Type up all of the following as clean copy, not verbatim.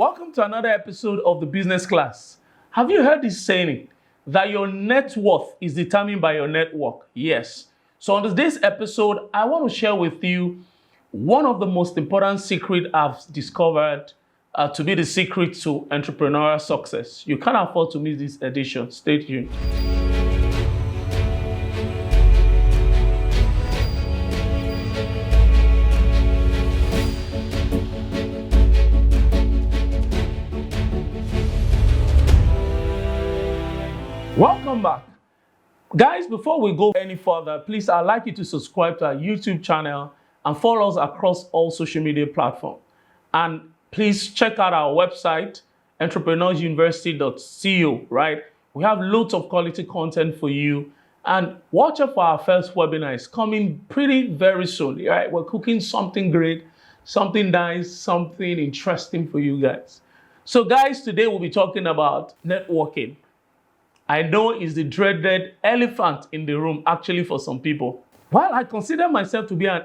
Welcome to another episode of the Business Class. Have you heard this saying that your net worth is determined by your network? Yes. So on today's episode, I want to share with you one of the most important secrets I've discovered to be the secret to entrepreneurial success. You can't afford to miss this edition. Stay tuned. Welcome back. Guys, before we go any further, please, I'd like you to subscribe to our YouTube channel and follow us across all social media platforms. And please check out our website, entrepreneurialuniversity.co, right? We have loads of quality content for you. And watch out for our first webinar. It's coming very soon, right? We're cooking something great, something nice, something interesting for you guys. So guys, today we'll be talking about networking. I know it's the dreaded elephant in the room, actually, for some people. While I consider myself to be an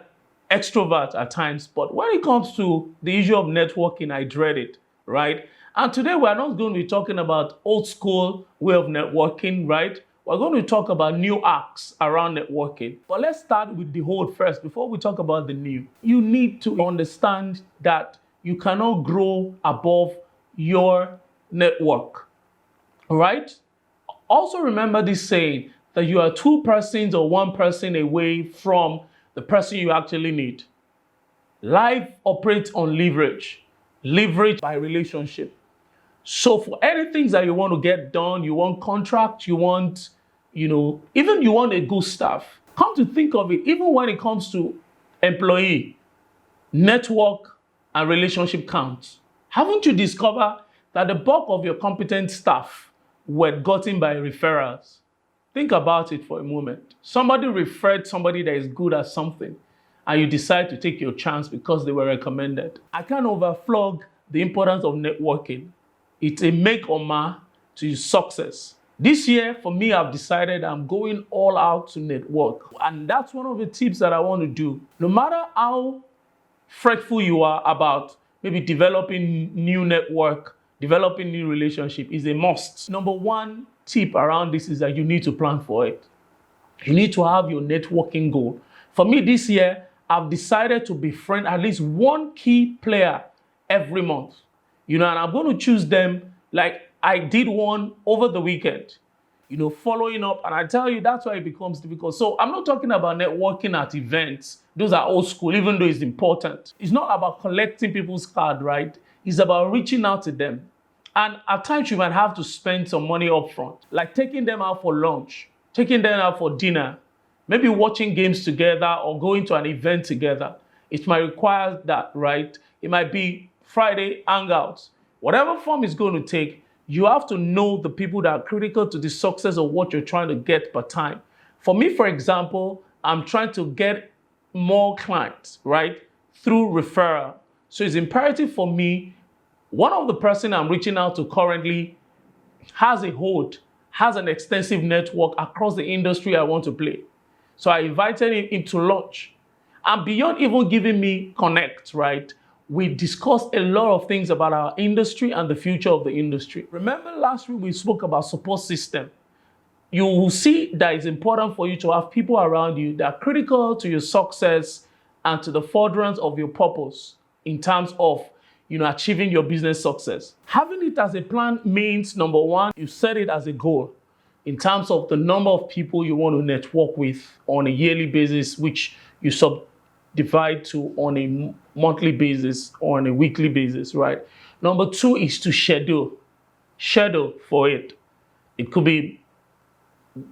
extrovert at times, but when it comes to the issue of networking, I dread it, right? And today we're not going to be talking about old school way of networking, right? We're going to talk about new acts around networking. But let's start with the old first before we talk about the new. You need to understand that you cannot grow above your network, all right? Also remember this saying that you are two persons or one person away from the person you actually need. Life operates on leverage by relationship. So for anything that you want to get done, you want contract, you want, even you want a good staff. Come to think of it, even when it comes to employee, network and relationship counts. Haven't you discovered that the bulk of your competent staff were gotten by referrals? Think about it for a moment. Somebody referred somebody that is good at something, and you decide to take your chance because they were recommended. I can't overflog the importance of networking. It's a make or mar to your success. This year, for me, I've decided I'm going all out to network. And that's one of the tips that I want to do. No matter how fretful you are about maybe developing new network, developing new relationship is a must. Number one tip around this is that you need to plan for it. You need to have your networking goal. For me this year, I've decided to befriend at least one key player every month. And I'm going to choose them like I did one over the weekend. Following up, and I tell you, that's why it becomes difficult. So I'm not talking about networking at events. Those are old school, even though it's important. It's not about collecting people's card, right? It's about reaching out to them. And at times you might have to spend some money up front, like taking them out for lunch, taking them out for dinner, maybe watching games together or going to an event together. It might require that, right? It might be Friday hangouts. Whatever form it's going to take, you have to know the people that are critical to the success of what you're trying to get per time. For me, for example, I'm trying to get more clients, right, through referral. So it's imperative for me, one of the person I'm reaching out to currently has an extensive network across the industry I want to play. So I invited him to lunch. And beyond even giving me connect, right, we discussed a lot of things about our industry and the future of the industry. Remember last week we spoke about support system. You will see that it's important for you to have people around you that are critical to your success and to the furtherance of your purpose in terms of achieving your business success. Having it as a plan means, number one, you set it as a goal in terms of the number of people you want to network with on a yearly basis, which you subdivide to on a monthly basis or on a weekly basis, right? Number two is to schedule for it. It could be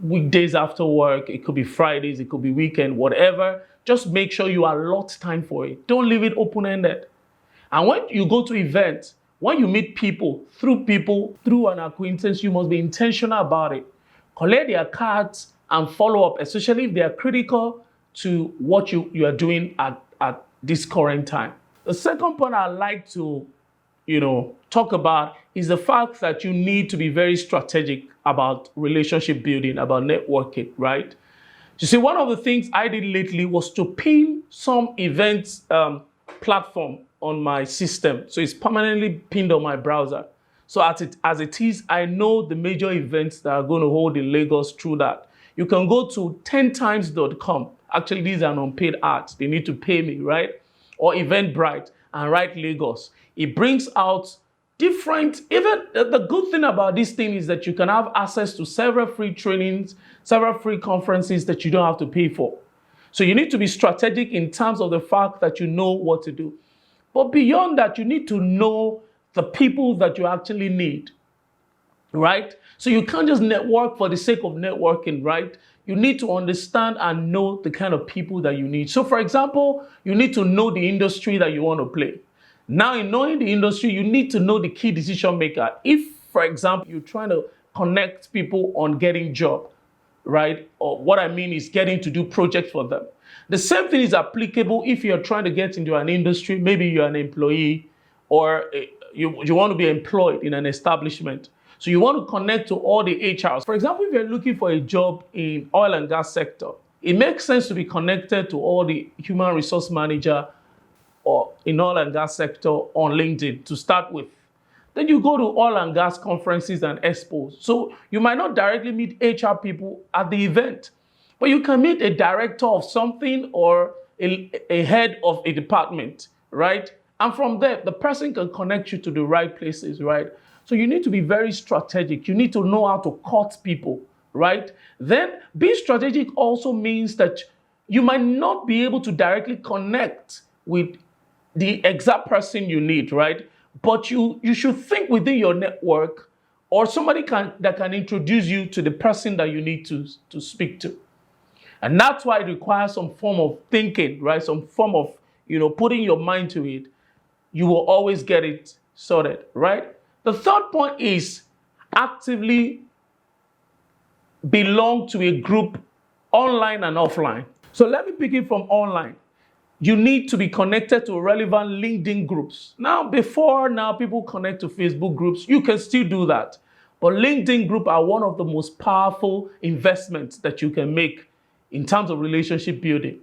weekdays after work, it could be Fridays, it could be weekend, whatever. Just make sure you allot time for it. Don't leave it open-ended. And when you go to events, when you meet people, through an acquaintance, you must be intentional about it. Collect their cards and follow up, especially if they are critical to what you are doing at this current time. The second point I'd like to, talk about is the fact that you need to be very strategic about relationship building, about networking, right? You see, one of the things I did lately was to pin some events platform on my system. So it's permanently pinned on my browser. So as it is, I know the major events that are going to hold in Lagos through that. You can go to 10times.com. Actually, these are unpaid ads. They need to pay me, right? Or Eventbrite, and write Lagos. It brings out different, even the good thing about this thing is that you can have access to several free trainings, several free conferences that you don't have to pay for. So you need to be strategic in terms of the fact that you know what to do. But beyond that, you need to know the people that you actually need, right? So you can't just network for the sake of networking, right? You need to understand and know the kind of people that you need. So for example, you need to know the industry that you want to play. Now, in knowing the industry, you need to know the key decision maker. If, for example, you're trying to connect people on getting job, right? Or what I mean is getting to do projects for them. The same thing is applicable if you're trying to get into an industry. Maybe you're an employee or you want to be employed in an establishment. So you want to connect to all the HRs. For example, if you're looking for a job in oil and gas sector, it makes sense to be connected to all the human resource manager or in oil and gas sector on LinkedIn to start with. Then you go to oil and gas conferences and expos. So you might not directly meet HR people at the event, but you can meet a director of something or a head of a department, right? And from there, the person can connect you to the right places, right? So you need to be very strategic. You need to know how to court people, right? Then being strategic also means that you might not be able to directly connect with the exact person you need, right? But you should think within your network or somebody that can introduce you to the person that you need to speak to. And that's why it requires some form of thinking, right? Some form of, putting your mind to it. You will always get it sorted, right? The third point is actively belong to a group online and offline. So let me pick it from online. You need to be connected to relevant LinkedIn groups. Now, people connect to Facebook groups. You can still do that. But LinkedIn groups are one of the most powerful investments that you can make in terms of relationship building.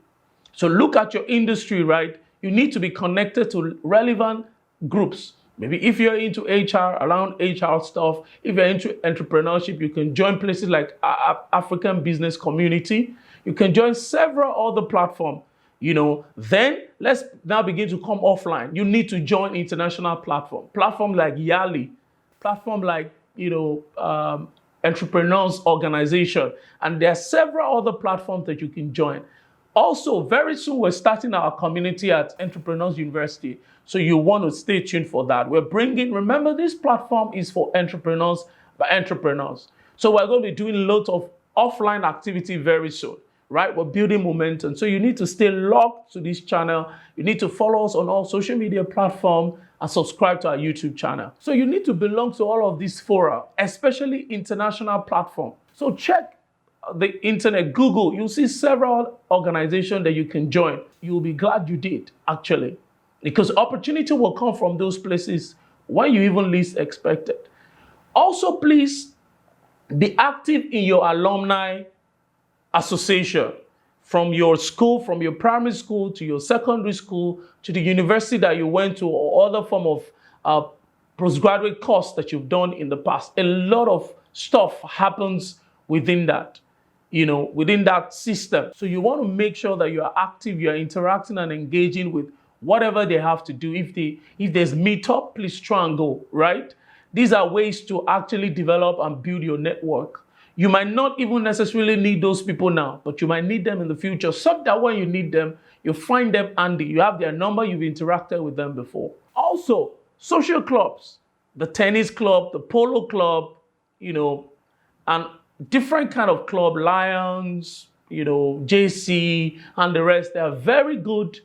So look at your industry, right? You need to be connected to relevant groups. Maybe if you're into HR, around HR stuff, if you're into entrepreneurship, you can join places like African Business Community. You can join several other platforms. Then let's now begin to come offline. You need to join international platform like Yali, platform like, Entrepreneurs Organization. And there are several other platforms that you can join. Also, very soon we're starting our community at Entrepreneurs University. So you want to stay tuned for that. Remember this platform is for entrepreneurs by entrepreneurs. So we're going to be doing lots of offline activity very soon. Right? We're building momentum. So you need to stay locked to this channel. You need to follow us on all social media platforms and subscribe to our YouTube channel. So you need to belong to all of these fora, especially international platforms. So check the internet, Google, you'll see several organizations that you can join. You'll be glad you did, actually, because opportunity will come from those places when you even least expect it. Also, please be active in your alumni association, from your school, from your primary school to your secondary school to the university that you went to or other form of postgraduate course that you've done in the past. A lot of stuff happens within that, within that system. So you want to make sure that you are active, you are interacting and engaging with whatever they have to do. If there's meetup, please try and go, right? These are ways to actually develop and build your network. You might not even necessarily need those people now, but you might need them in the future, so that when you need them, you find them handy. You have their number, you've interacted with them before. Also, social clubs, the tennis club, the polo club, and different kind of club, Lions, JC, and the rest. They are very good,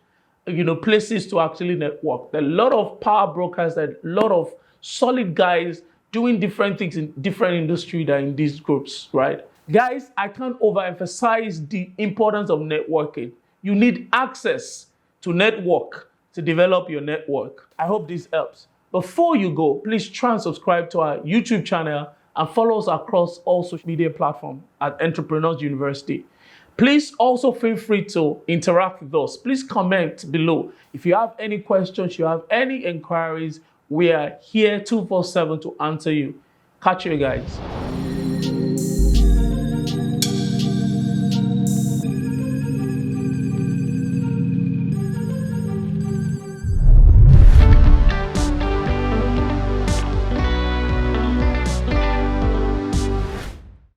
places to actually network. There are a lot of power brokers, there are a lot of solid guys doing different things in different industries that are in these groups, right? Guys, I can't overemphasize the importance of networking. You need access to network to develop your network. I hope this helps. Before you go, please try and subscribe to our YouTube channel and follow us across all social media platforms at Entrepreneurs University. Please also feel free to interact with us. Please comment below. If you have any questions, you have any inquiries, we are here 24/7 to answer you. Catch you guys.